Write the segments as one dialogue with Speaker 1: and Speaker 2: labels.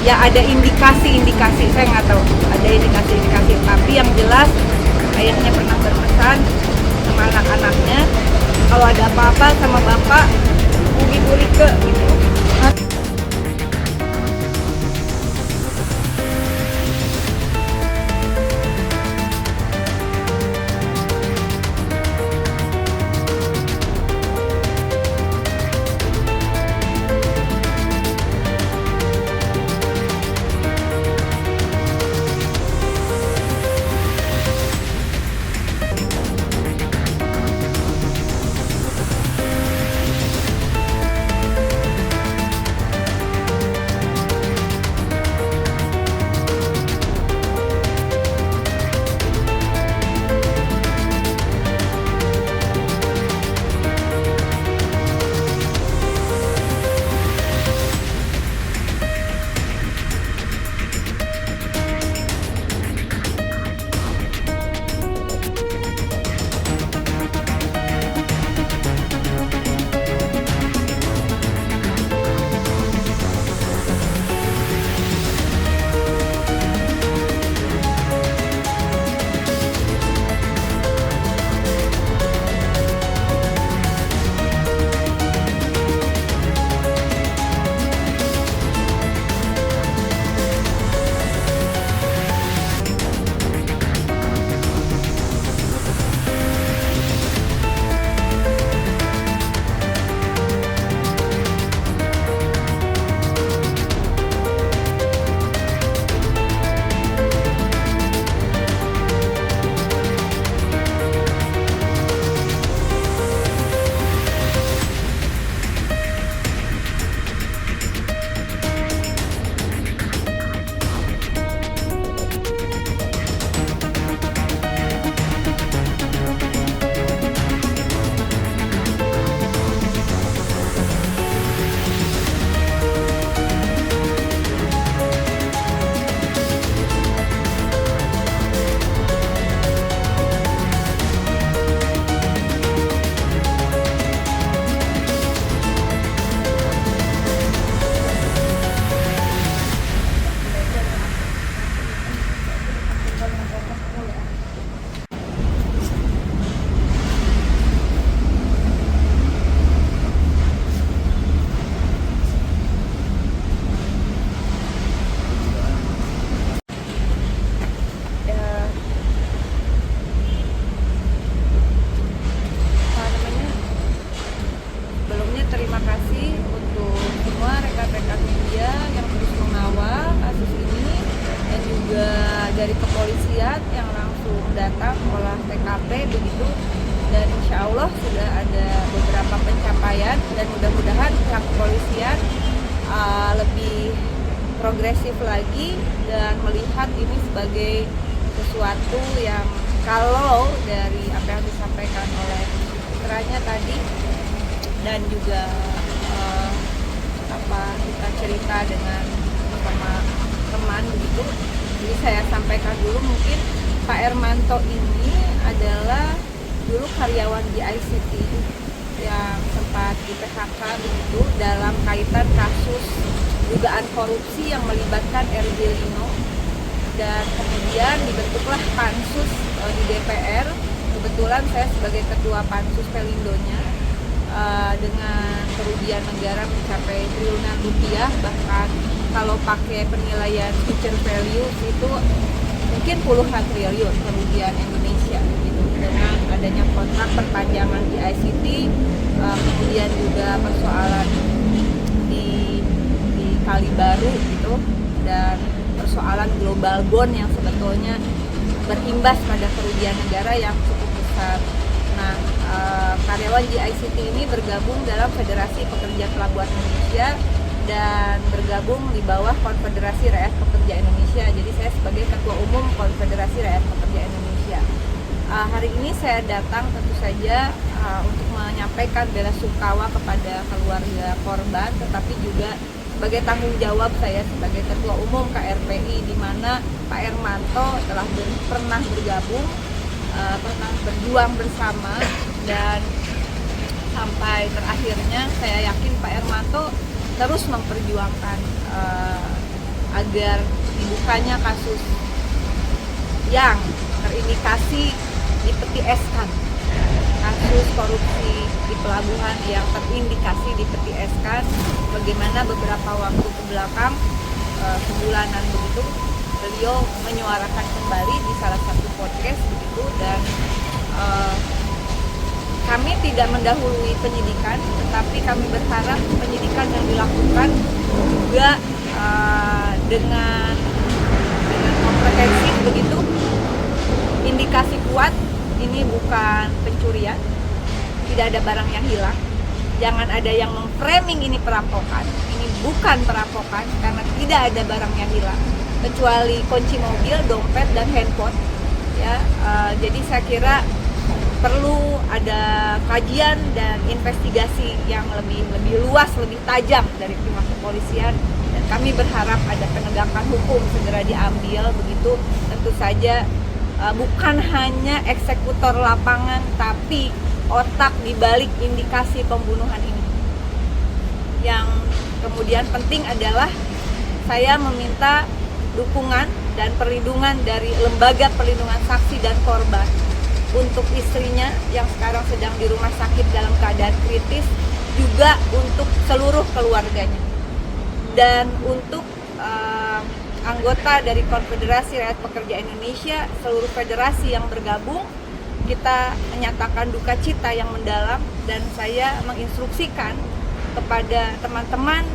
Speaker 1: ya ada indikasi-indikasi, saya nggak tahu ada indikasi-indikasi, tapi yang jelas ayahnya pernah berpesan sama anak-anaknya kalau ada apa-apa sama bapak Ugi Burike gitu. Terima kasih untuk semua rekan-rekan media yang terus mengawal kasus ini, dan juga dari kepolisian yang langsung datang olah TKP begitu, dan insya Allah sudah ada beberapa pencapaian, dan mudah-mudahan pihak kepolisian lebih progresif lagi dan melihat ini sebagai sesuatu yang, kalau dari apa yang disampaikan oleh putranya tadi dan juga kita cerita dengan sama teman begitu. Jadi saya sampaikan dulu, mungkin Pak Ermanto ini adalah dulu karyawan di ICT yang sempat di PHK begitu dalam kaitan kasus dugaan korupsi yang melibatkan RJ Lino, dan kemudian dibentuklah pansus di DPR. Kebetulan saya sebagai ketua pansus Pelindonya, dengan kerugian negara mencapai triliunan rupiah, bahkan kalau pakai penilaian future value itu mungkin puluhan triliun kerugian Indonesia gitu, dengan adanya kontrak perpanjangan di ICT, kemudian juga persoalan di Kali Baru gitu, dan persoalan global bond yang sebetulnya berimbas pada kerugian negara yang cukup besar. Nah, karyawan GICT ini bergabung dalam Federasi Pekerja Pelabuhan Indonesia dan bergabung di bawah Konfederasi Rakyat Pekerja Indonesia. Jadi saya sebagai Ketua Umum Konfederasi Rakyat Pekerja Indonesia. Hari ini saya datang tentu saja untuk menyampaikan bela sungkawa kepada keluarga korban, tetapi juga sebagai tanggung jawab saya sebagai Ketua Umum KRPI, di mana Pak Ermanto telah pernah bergabung, pernah berjuang bersama, dan sampai terakhirnya saya yakin Pak Ermanto terus memperjuangkan agar dibukanya kasus yang terindikasi di peti eskan, kasus korupsi di pelabuhan yang terindikasi di peti eskan, bagaimana beberapa waktu ke belakang, sebulanan begitu, beliau menyuarakan kembali di salah satu podcast begitu, dan kami tidak mendahului penyidikan, tetapi kami berharap penyidikan yang dilakukan juga dengan komprehensif begitu, indikasi kuat ini bukan pencurian, tidak ada barang yang hilang, jangan ada yang memframing ini perampokan, ini bukan perampokan karena tidak ada barang yang hilang kecuali kunci mobil, dompet dan handphone ya. Jadi saya kira perlu ada kajian dan investigasi yang lebih luas, lebih tajam dari pihak kepolisian, dan kami berharap ada penegakan hukum segera diambil begitu. Tentu saja bukan hanya eksekutor lapangan, tapi otak dibalik indikasi pembunuhan ini. Yang kemudian penting adalah saya meminta dukungan dan perlindungan dari Lembaga Perlindungan Saksi dan Korban untuk istrinya yang sekarang sedang di rumah sakit dalam keadaan kritis, juga untuk seluruh keluarganya, dan untuk anggota dari Konfederasi Rakyat Pekerja Indonesia, seluruh federasi yang bergabung, kita menyatakan duka cita yang mendalam, dan saya menginstruksikan kepada teman-teman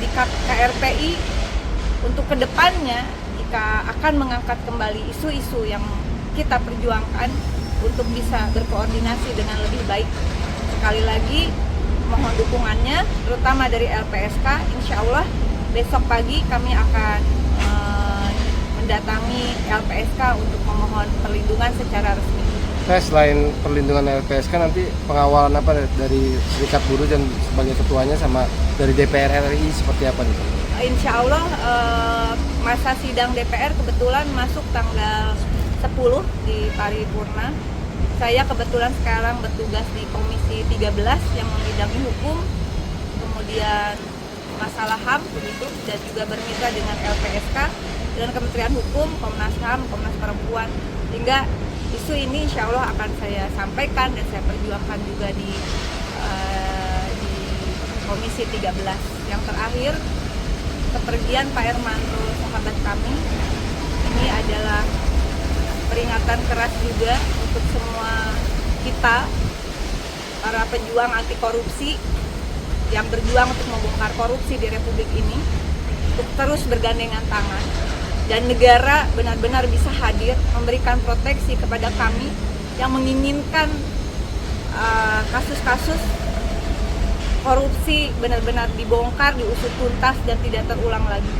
Speaker 1: di KRPI untuk kedepannya jika akan mengangkat kembali isu-isu yang kita perjuangkan untuk bisa berkoordinasi dengan lebih baik. Sekali lagi mohon dukungannya, terutama dari LPSK. Insya Allah besok pagi kami akan mendatangi LPSK untuk memohon perlindungan secara resmi.
Speaker 2: Selain perlindungan LPSK, nanti pengawalan apa dari Serikat Buruh dan sebagai ketuanya sama dari DPR RI seperti apa nih?
Speaker 1: Insya Allah masa sidang DPR kebetulan masuk tanggal 10 di paripurna. Saya kebetulan sekarang bertugas di Komisi 13 yang membidangi hukum, kemudian masalah HAM begitu, dan juga bermitra dengan LPSK dan Kementerian Hukum, Komnas HAM, Komnas Perempuan, sehingga isu ini insya Allah akan saya sampaikan dan saya perjuangkan juga di Komisi 13. Yang terakhir, kepergian Pak Hermanto, sahabat kami, ini adalah peringatan keras juga untuk semua kita, para pejuang anti korupsi yang berjuang untuk membongkar korupsi di Republik ini, untuk terus bergandengan tangan, dan negara benar-benar bisa hadir memberikan proteksi kepada kami yang menginginkan kasus-kasus korupsi benar-benar dibongkar, diusut tuntas dan tidak terulang lagi.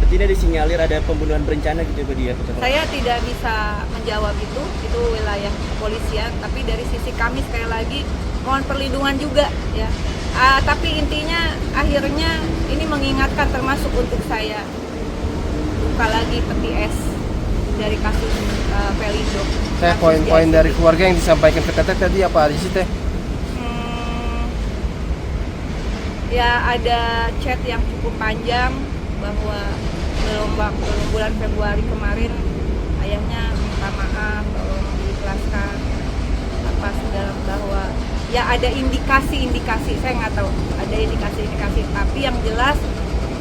Speaker 3: Tidak disinyalir ada pembunuhan berencana gitu Pak dia?
Speaker 1: Saya tidak bisa menjawab itu wilayah kepolisian, tapi dari sisi kami sekali lagi mohon perlindungan juga ya. Tapi intinya akhirnya ini mengingatkan termasuk untuk saya, buka lagi peti es dari kasus Pelindo.
Speaker 2: Saya poin-poin dari keluarga yang disampaikan ke Teteh tadi apa aja sih Teh?
Speaker 1: Ya ada chat yang cukup panjang bahwa belum bulan Februari kemarin ayahnya minta maaf, tolong diikhlaskan apa segala, bahwa ya ada indikasi, saya nggak tahu ada indikasi, tapi yang jelas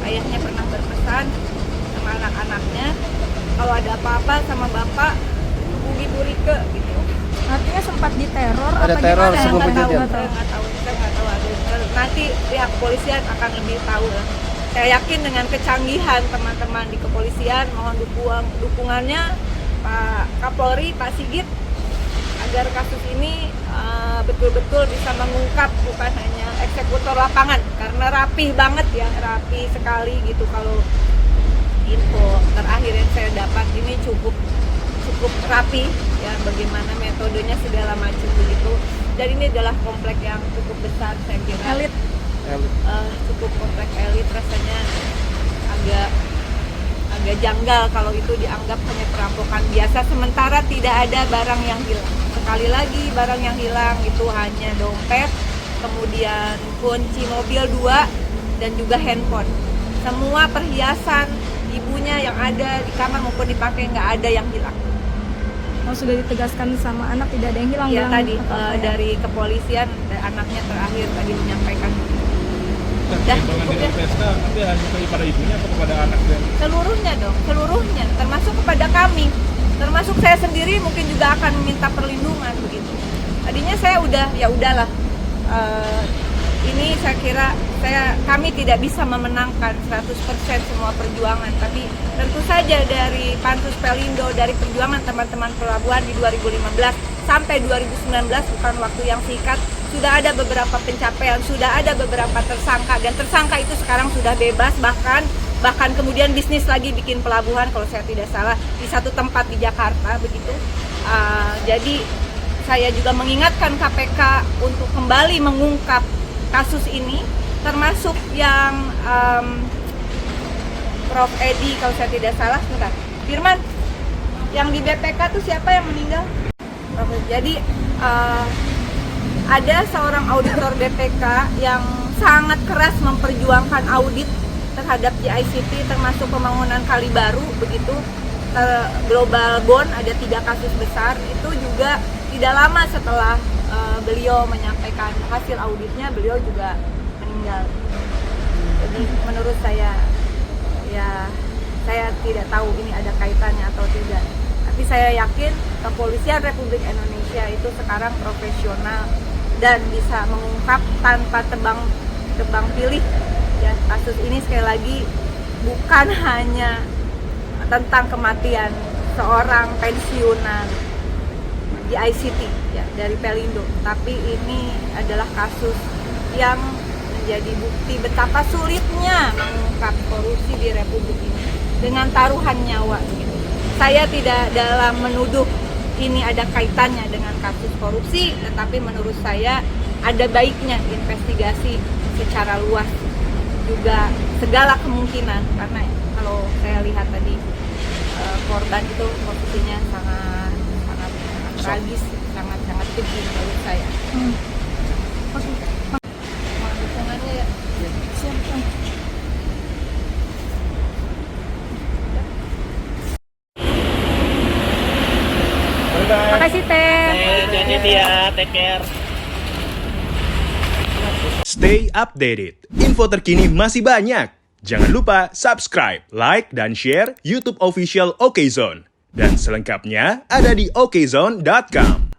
Speaker 1: ayahnya pernah berpesan sama anak-anaknya kalau ada apa-apa sama bapak hubungi Bu Rike gitu.
Speaker 4: Artinya sempat diteror
Speaker 2: ada
Speaker 4: apa
Speaker 2: teror
Speaker 4: gimana?
Speaker 2: sebelum kejadian?
Speaker 1: Saya nggak tahu. Nanti pihak kepolisian akan lebih tahu lah. Saya yakin dengan kecanggihan teman-teman di kepolisian, mohon dukungannya Pak Kapolri, Pak Sigit, agar kasus ini betul-betul bisa mengungkap, bukan hanya eksekutor lapangan, karena rapih banget ya, rapi sekali gitu. Kalau info terakhir yang saya dapat ini cukup rapi ya, bagaimana metodenya segala macam begitu, dan ini adalah komplek yang cukup besar, saya kira
Speaker 4: Elit.
Speaker 1: cukup komplek elit, rasanya agak janggal kalau itu dianggap hanya perampokan biasa, sementara tidak ada barang yang hilang. Sekali lagi, barang yang hilang itu hanya dompet, kemudian kunci mobil 2 dan juga handphone. Semua perhiasan ibunya yang ada di kamar maupun dipakai, nggak ada yang hilang.
Speaker 4: Oh, sudah ditegaskan sama anak tidak ada yang hilang.
Speaker 1: Ya
Speaker 4: dalam
Speaker 1: tadi
Speaker 4: apa-apa ya?
Speaker 1: dari kepolisian anaknya terakhir tadi menyampaikan. Dah, cukup ya.
Speaker 5: LPSK nanti hanya kepada ibunya atau kepada anak dan
Speaker 1: Seluruhnya dong, seluruhnya, termasuk kepada kami, termasuk saya sendiri mungkin juga akan meminta perlindungan begitu. Tadinya saya udah, ya udahlah. Ini saya kira kami tidak bisa memenangkan 100% semua perjuangan, tapi tentu saja dari Pansus Pelindo, dari perjuangan teman-teman pelabuhan di 2015 sampai 2019, bukan waktu yang singkat, sudah ada beberapa pencapaian, sudah ada beberapa tersangka, dan tersangka itu sekarang sudah bebas, bahkan kemudian bisnis lagi bikin pelabuhan kalau saya tidak salah di satu tempat di Jakarta begitu. Jadi saya juga mengingatkan KPK untuk kembali mengungkap kasus ini, termasuk yang Prof. Edi kalau saya tidak salah, sebentar, Firman, yang di BPK itu siapa yang meninggal? Jadi ada seorang auditor BPK yang sangat keras memperjuangkan audit terhadap GICT, termasuk pembangunan kali baru begitu, Global Bond, ada 3 kasus besar. Itu juga tidak lama setelah beliau menyampaikan hasil auditnya, beliau juga meninggal. Jadi menurut saya, ya saya tidak tahu ini ada kaitannya atau tidak. Tapi saya yakin Kepolisian Republik Indonesia itu sekarang profesional dan bisa mengungkap tanpa tebang pilih. Ya, kasus ini sekali lagi bukan hanya tentang kematian seorang pensiunan di ICT ya, dari Pelindo, tapi ini adalah kasus yang menjadi bukti betapa sulitnya mengungkap korupsi di Republik ini dengan taruhan nyawa gitu. Saya tidak dalam menuduh ini ada kaitannya dengan kasus korupsi, tetapi menurut saya ada baiknya investigasi secara luas juga segala kemungkinan, karena kalau saya lihat tadi korban itu posisinya sangat tragis, sangat keji menurut saya.
Speaker 4: Oke.
Speaker 1: Mohon dukungannya ya.
Speaker 4: Siap. Makasih Teh.
Speaker 3: Jadi ya, take care.
Speaker 6: Stay updated. Info terkini masih banyak. Jangan lupa subscribe, like, dan share YouTube official OKZone. Dan selengkapnya ada di okezone.com.